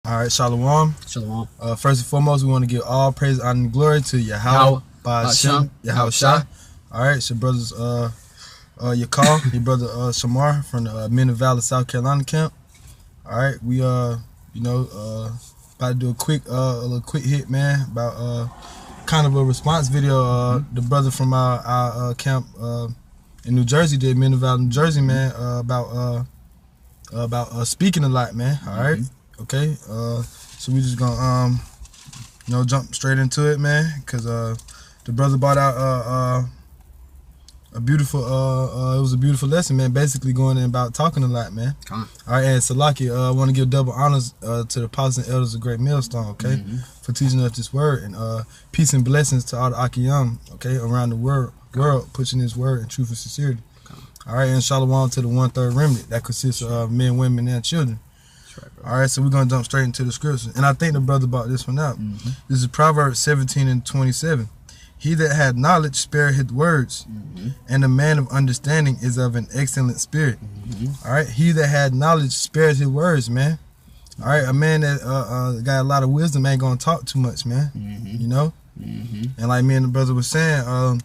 All right, Shalom. Shalom. First and foremost, we want to give all praise, honor, and glory to Yahweh, Ba'ashem, Yahweh Shai. All right, it's your brothers, your call, your brother Shamar from the Men of Valor, South Carolina camp. All right, we about to do a little quick hit, man, about kind of a response video. The brother from our camp in New Jersey did, Men of Valor, New Jersey, man, about speaking a lot, man. All right. Okay, so we just gonna jump straight into it, man, because the brother brought out a beautiful it was a beautiful lesson, man, basically going in about talking a lot, man. All right, and Salaki, I want to give double honors to the apostles and elders of Great Millstone, okay, for teaching us this word, and peace and blessings to all the Akiyam, okay, around the world pushing this word in truth and sincerity. All right, and shalom to the 1/3 remnant that consists of men, women, and children. All right, so we're going to jump straight into the scripture. And I think the brother brought this one out. This is Proverbs 17:27. He that had knowledge spared his words, and the man of understanding is of an excellent spirit. All right, he that had knowledge spares his words, man. All right, a man that got a lot of wisdom ain't going to talk too much, man. You know? And like me and the brother was saying,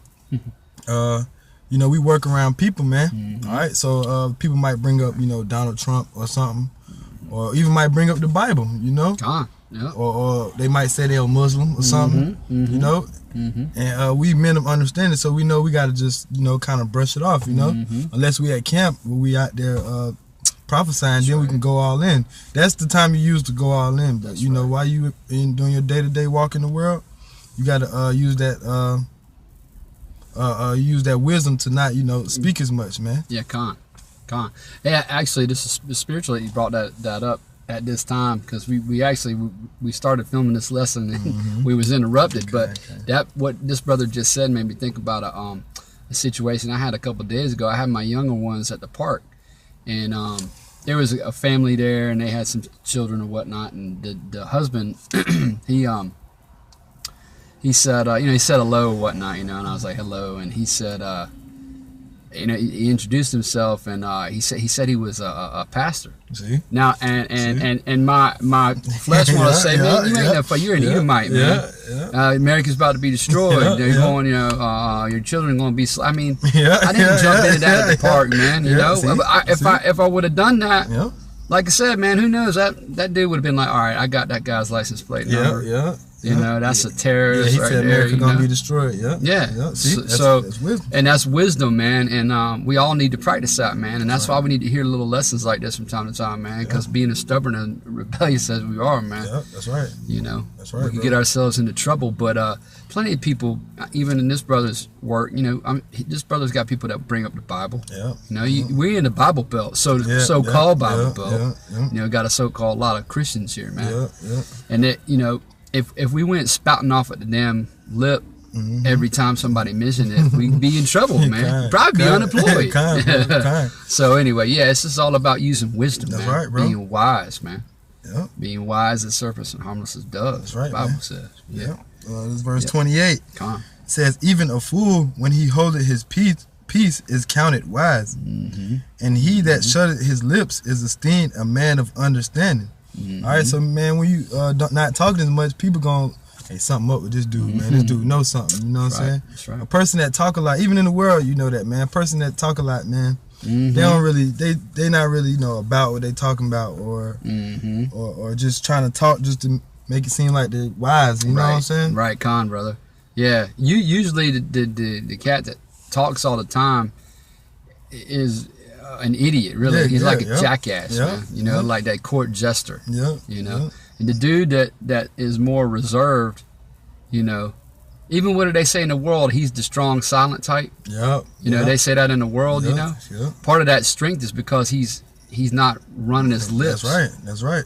we work around people, man. All right, so people might bring up, Donald Trump or something. Or even might bring up the Bible, or they might say they're a Muslim or something, and we men of understanding, so we know we got to just, kind of brush it off, unless we at camp where we out there prophesying, then we can go all in. That's the time you use to go all in, but while you in doing your day-to-day walk in the world, you got to use that wisdom to not, speak as much, man. Yeah, Yeah, actually, this is spiritually. You brought that up at this time because we started filming this lesson and we was interrupted. That what this brother just said made me think about a situation I had a couple days ago. I had my younger ones at the park, and there was a family there, and they had some children or whatnot. And the husband, he said, he said hello or whatnot, and I was like hello, and he said. He introduced himself, and he said he was a pastor. See now, and my flesh want to say, man, you ain't no fun. You're an Edomite, man. America's about to be destroyed. They're going, your children are going to be. I mean, I didn't jump into that at the park, man. If I would have done that, like I said, man, who knows, that dude would have been like, all right, I got that guy's license plate number. That's a terrorist. Yeah, he said America gonna be destroyed. See, that's wisdom. And that's wisdom, man. And we all need to practice that, man. And that's why we need to hear little lessons like this from time to time, man. Because being as stubborn and rebellious as we are, man. Yeah, that's right. That's right. We can get ourselves into trouble. But plenty of people, even in this brother's work, this brother's got people that bring up the Bible. We're in the Bible Belt, so-called Bible Belt. Got a so-called lot of Christians here, man. And that, if we went spouting off at the damn lip every time somebody mentioned it, we'd be in trouble, man. Probably be unemployed. So anyway, it's just all about using wisdom, man. Right, bro. Being wise, man. Being wise as serpents and harmless as doves. That's right, the Bible man. says. This is verse 28. Says, even a fool, when he holdeth his peace is counted wise, and he that shutteth his lips is esteemed a man of understanding. All right, so man, when you not talking as much, people gonna, hey, something up with this dude, man. This dude knows something. You know what I'm saying? That's right. A person that talk a lot, even in the world, you know that, man. A person that talk a lot, man. They don't really, they not really, about what they talking about, or just trying to talk just to make it seem like they're wise. You know what I'm saying? Right, brother. Yeah, you usually the cat that talks all the time is an idiot, really. He's like a jackass, man. Like that court jester. And the dude that is more reserved, even what do they say in the world? He's the strong, silent type. They say that in the world. Part of that strength is because he's not running his lips. That's right.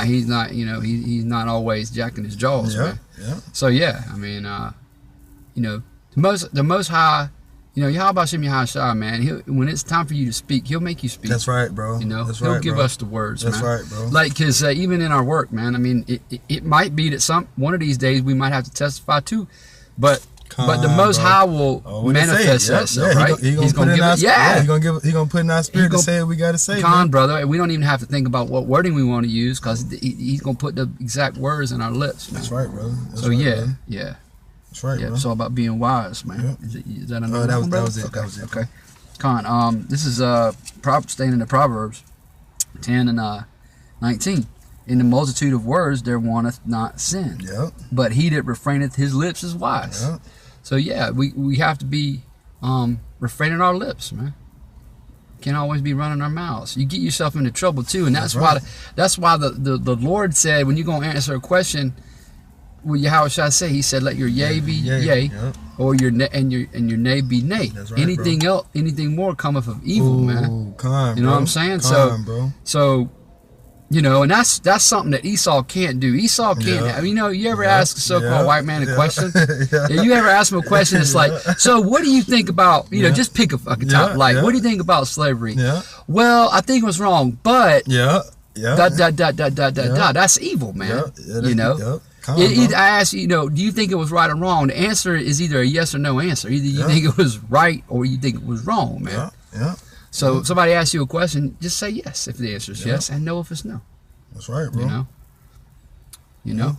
He's not. He's not always jacking his jaws. Man. So I mean, the Most High. Yahweh Shem Yahweh Shai, man. When it's time for you to speak, he'll make you speak. That's right, bro. He'll give us the words, man. That's right, bro. Like, because even in our work, man, I mean, it might be that one of these days we might have to testify too, but But the Most High will manifest that stuff, right? He's gonna give it. Yeah, he's gonna put in our spirit to say what we gotta say. Brother, and we don't even have to think about what wording we want to use, because he's gonna put the exact words in our lips. Man. That's right, brother. So yeah. That's right, bro. It's all about being wise, man. Yep. Is that another one, that was it. Okay. That was it. Okay. Con, this is staying in the Proverbs 10 and 19. In the multitude of words there wanteth not sin. Yep. But he that refraineth his lips is wise. Yep. So yeah, we have to be refraining our lips, man. Can't always be running our mouths. You get yourself into trouble too, and that's why the Lord said, when you're gonna answer a question, well, how should I say? He said, let your yea be yea, or your nay be nay. That's right, anything else, anything more cometh of evil, man. You know what I'm saying? So you know, and that's something that Esau can't do. Esau can't. You know, you ever ask a so-called white man a question? You ever ask him a question? It's like, so what do you think about? You know, just pick a fucking top. Like, what do you think about slavery? Well, I think it was wrong, but that's evil, man. You know. I ask you, do you think it was right or wrong? The answer is either a yes or no answer. Either you think it was right or you think it was wrong, man. So if somebody asks you a question, just say yes if the answer is yes, and no if it's no. That's right, bro. You know.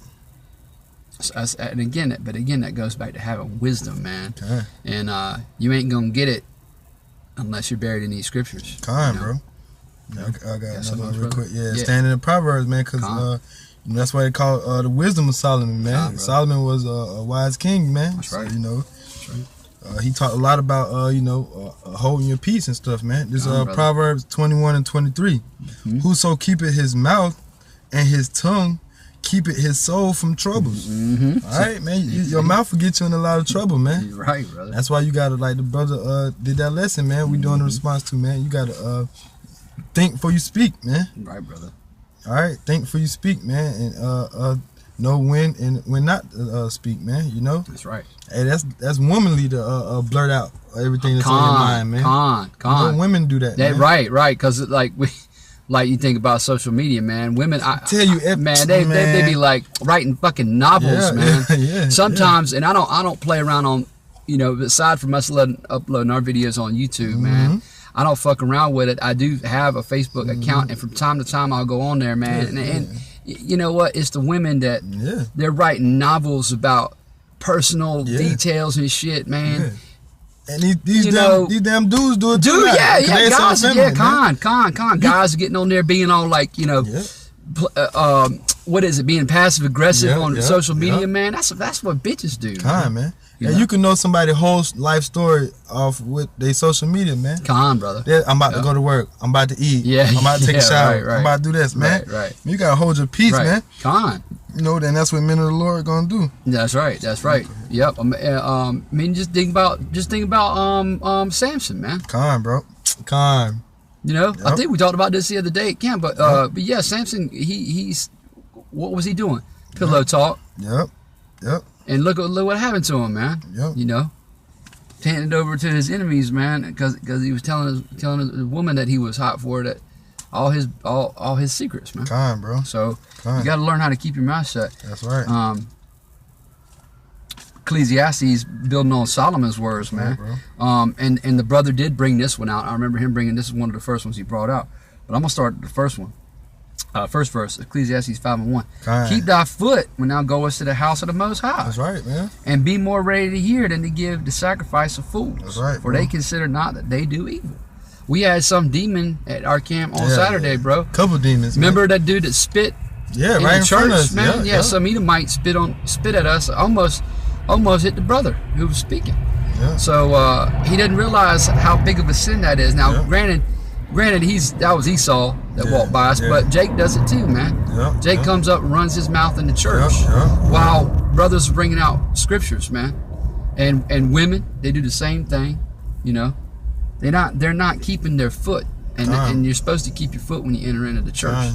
So, and again, that goes back to having wisdom, man. And you ain't gonna get it unless you're buried in these scriptures. Bro. I got another one real quick. Standing in Proverbs, man, because that's why they call the wisdom of Solomon, man. Solomon was a wise king, man. That's right. That's right. He talked a lot about, holding your peace and stuff, man. This Proverbs 21 and 23. Whoso keepeth his mouth and his tongue, keepeth his soul from troubles. All right, man. Your mouth will get you in a lot of trouble, man. You're right, brother. That's why you got to, like the brother did that lesson, man. We doing the response to, man. You got to think before you speak, man. Right, brother. All right, think before you speak, man. And know when and when not to speak, man. You know. That's right. Hey, that's womanly to blurt out everything that's on your mind, man. You know, women do that. Man. Right. Because like you think about social media, man. Women, I tell you, they be like writing fucking novels, man. Sometimes, and I don't play around on, aside from us uploading our videos on YouTube, man. I don't fuck around with it. I do have a Facebook account, and from time to time I'll go on there, man. And you know what? It's the women that they're writing novels about personal details and shit, man. And these damn dudes do it too. Guys, guys are getting on there being all like, what is it? Being passive aggressive on social media, man. That's what bitches do. Man. You can know somebody's whole life story off with their social media, man. Brother. I'm about to go to work. I'm about to eat. I'm about to take a shower. I'm about to do this, man. You gotta hold your peace, man. Then that's what men of the Lord gonna do. That's right. Yep. I mean, just think about Samson, man. Bro. I think we talked about this the other day, but yeah, Samson, he's what was he doing? Pillow talk. Yep. And look what happened to him, man. Handed over to his enemies, man, because he was telling the woman that he was hot for, that all his secrets, man. Bro. So you got to learn how to keep your mouth shut. That's right. Ecclesiastes building on Solomon's words, man. Right, and the brother did bring this one out. I remember him bringing this is one of the first ones he brought out. But I'm gonna start the first one. First verse, Ecclesiastes 5:1. Keep thy foot when thou goest to the house of the Most High. That's right, man. And be more ready to hear than to give the sacrifice of fools. That's right, for they consider not that they do evil. We had some demon at our camp on Saturday, bro. Couple demons. Remember that dude that spit in right the church, in us, man? Some Edomite spit at us, almost hit the brother who was speaking. So he didn't realize how big of a sin that is. Now, granted, that was Esau that walked by us, but Jake does it too, man. Jake comes up and runs his mouth in the church while brothers are bringing out scriptures, man. And women, they do the same thing, They're not keeping their foot, and you're supposed to keep your foot when you enter into the church.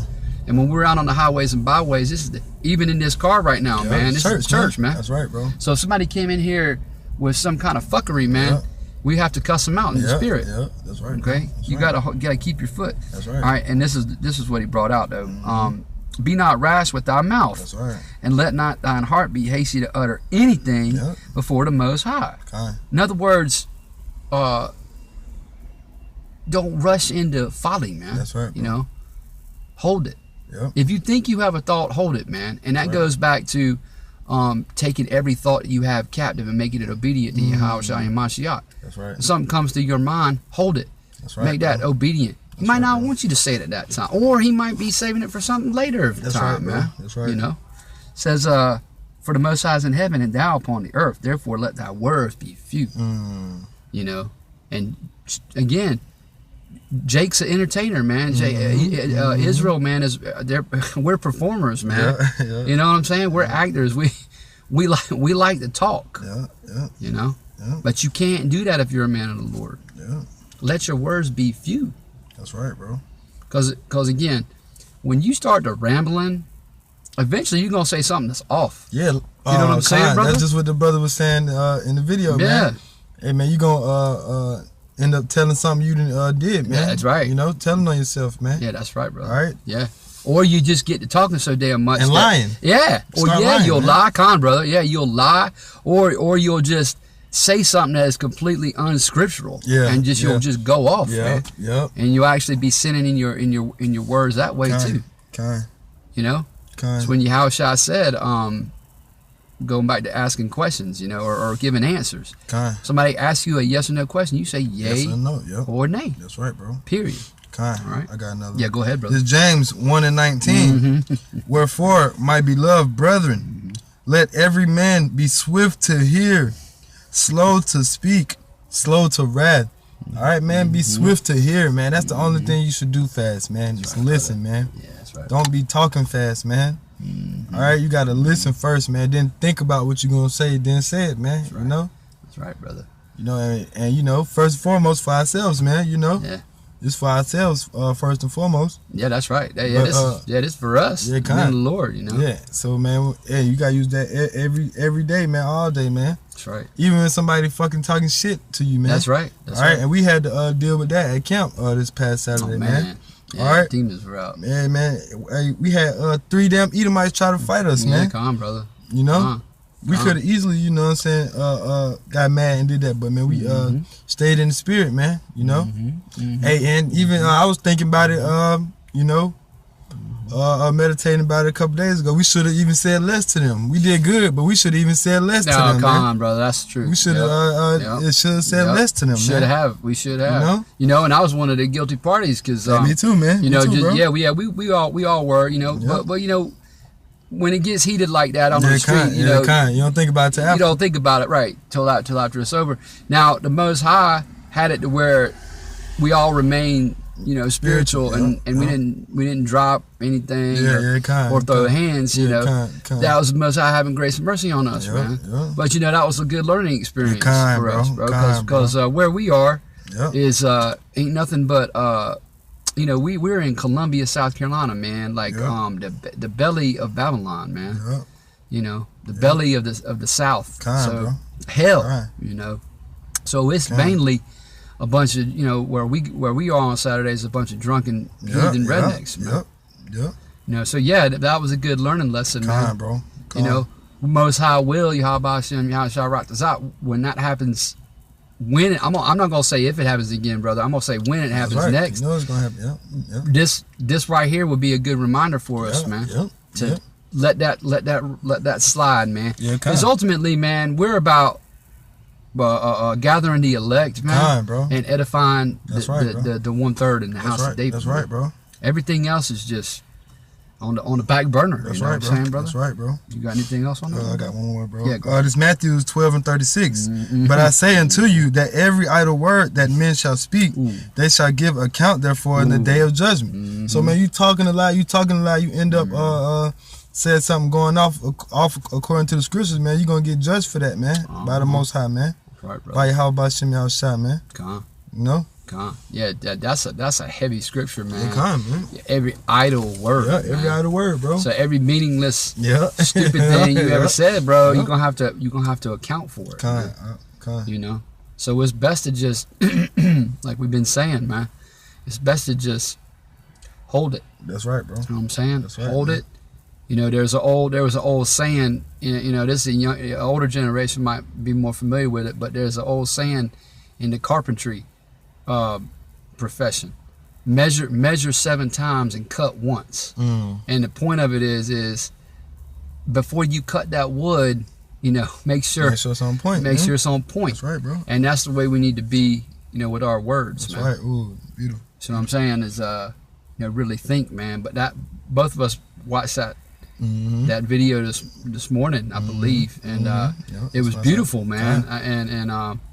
And when we're out on the highways and byways, this is even in this car right now, man. This is church, man. That's right, bro. So if somebody came in here with some kind of fuckery, man, we have to cuss them out in the spirit. That's right. Okay, that's you gotta keep your foot. That's right. All right, and this is what he brought out though. Be not rash with thy mouth. That's right. And let not thine heart be hasty to utter anything before the Most High. Okay. In other words, don't rush into folly, man. That's right, bro. You know, hold it. Yep. If you think you have a thought, hold it, man. And that goes back to taking every thought you have captive and making it obedient to Yahweh Shai and Mashiach. That's right. If something comes to your mind, hold it. That's right. Make that obedient. He might not want you to say it at that time, or he might be saving it for something later of the time, man. That's right. You know, it says, "For the Most High is in heaven, and thou upon the earth. Therefore, let thy words be few." You know, and again, Jake's an entertainer, man. Israel, man, we're performers, man. You know what I'm saying? We're actors. We like to talk. You know, but you can't do that if you're a man of the Lord. Let your words be few. That's right, bro. Because again, when you start to rambling, eventually you're gonna say something that's off. Yeah, you know what I'm saying, brother? That's just what the brother was saying in the video, man. Hey, man, you gonna end up telling something you did, man. Yeah, that's right. You know, telling on yourself, man. Yeah, that's right, brother. All right. Yeah. Or you just get to talking so damn much and lying. Yeah. Or lying, you'll man. lie, con brother. Yeah, you'll lie, or you'll just say something that is completely unscriptural. And you'll just go off. Man. And you'll actually be sinning in your words that way too. You know. It's when Yahushua said, going back to asking questions, you know, or giving answers. Somebody asks you a yes or no question, you say yay yes or, no, or nay. That's right, bro. Period. All right. I got another one. Yeah, go ahead, brother. This is James 1:19. Wherefore, my beloved brethren, let every man be swift to hear, slow to speak, slow to wrath. All right, man, be swift to hear, man. That's the only thing you should do fast, man. Just listen, man. Yeah, that's right. Don't be talking fast, man. All right, you got to listen first, man. Then think about what you're going to say, then say it, man. That's right. You know? That's right, brother. You know, and you know, first and foremost for ourselves, man, you know? Yeah. It's for ourselves, first and foremost. Yeah, that's right. Yeah, this is for us. Yeah, the Lord, you know. Yeah, so man, hey, you gotta use that every day, man, all day, man. That's right. Even when somebody fucking talking shit to you, man. That's right. That's all right, and we had to deal with that at camp this past Saturday, man. Yeah, all right, demons were out. Yeah, man. Hey, we had 3 damn Edomites try to fight us, man. Come on, brother. You know. We could have easily, you know what I'm saying, got mad and did that, but man, we stayed in the spirit, man, you know. Hey, and even I was thinking about it, you know, meditating about it a couple days ago. We should have even said less to them. We did good, but we should have even said less to them. No, come on, brother, that's true. We should have should have said less to them. Should have. We should have. You know, and I was one of the guilty parties because me too, man. You know, too, we all were, you know, but you know. When it gets heated like that on the street, you know, you don't think about it till after. You don't think about it, right, till after it's over. Now, the Most High had it to where we all remain, you know, spiritual, and we didn't drop anything or throw hands, you know. That was the Most High having grace and mercy on us, man. But, you know, that was a good learning experience for us, bro, because where we are is ain't nothing but... you know, we're in Columbia, South Carolina, man. Like the belly of Babylon, man. You know, the belly of the South. So hell, you know. So it's mainly a bunch of, you know, where we are on Saturdays, a bunch of drunken heathen rednecks, man. You know, so yeah, that was a good learning lesson, man. Bro. You know, Most High will Yahweh Hashem Yahweh Rock this out. When that happens. I'm not gonna say if it happens again, brother. I'm gonna say when it happens next. You know it's gonna happen. This right here would be a good reminder for us, man. To let that slide, man. Because ultimately, man, we're about gathering the elect, man, and edifying the 1/3 in the house of David. That's right, bro. Everything else is just on the back burner. That's you know right, what I'm saying, brother? That's right, bro. You got anything else on that? I got one more, bro. Yeah, this Matthew 12:36. But I say unto you that every idle word that men shall speak, they shall give account therefore in the day of judgment. So, man, you talking a lot, you end up said something going off according to the scriptures, man. You're going to get judged for that, man, by the Most High, man. That's right, brother. By Yahweh Shem Yahushua, man. You know? Yeah, that's a heavy scripture, man. Man. Every idle word. Yeah, every idle word, bro. So every meaningless, stupid thing you ever said, bro, you're gonna have to account for it. You know. So it's best to just, like we've been saying, man. It's best to just hold it. That's right, bro. You know what I'm saying? That's right, hold man. it. You know, there was an old saying. You know, this is older generation might be more familiar with it, but there's an old saying in the carpentry profession: measure 7 times and cut once. And the point of it is before you cut that wood, you know, make sure it's on point. Make sure it's on point. That's right, bro. And that's the way we need to be, you know, with our words. That's man. right. Ooh, beautiful. So what I'm saying is, you know, really think, man. But that both of us watched that video this morning, I believe, and it was beautiful, man.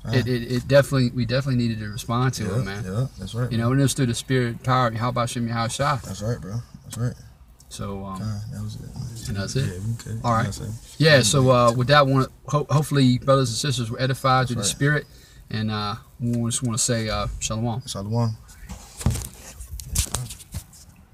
It definitely, we definitely needed to respond to it, man. Yeah, that's right. You know, and it was through the spirit power of Yahweh Shem Yahweh Shah. That's right, bro. That's right. So that was it. And that's it. Yeah, okay. All right. Yeah. So with that, hopefully brothers and sisters were edified through the spirit, and we just want to say shalom. Shalom.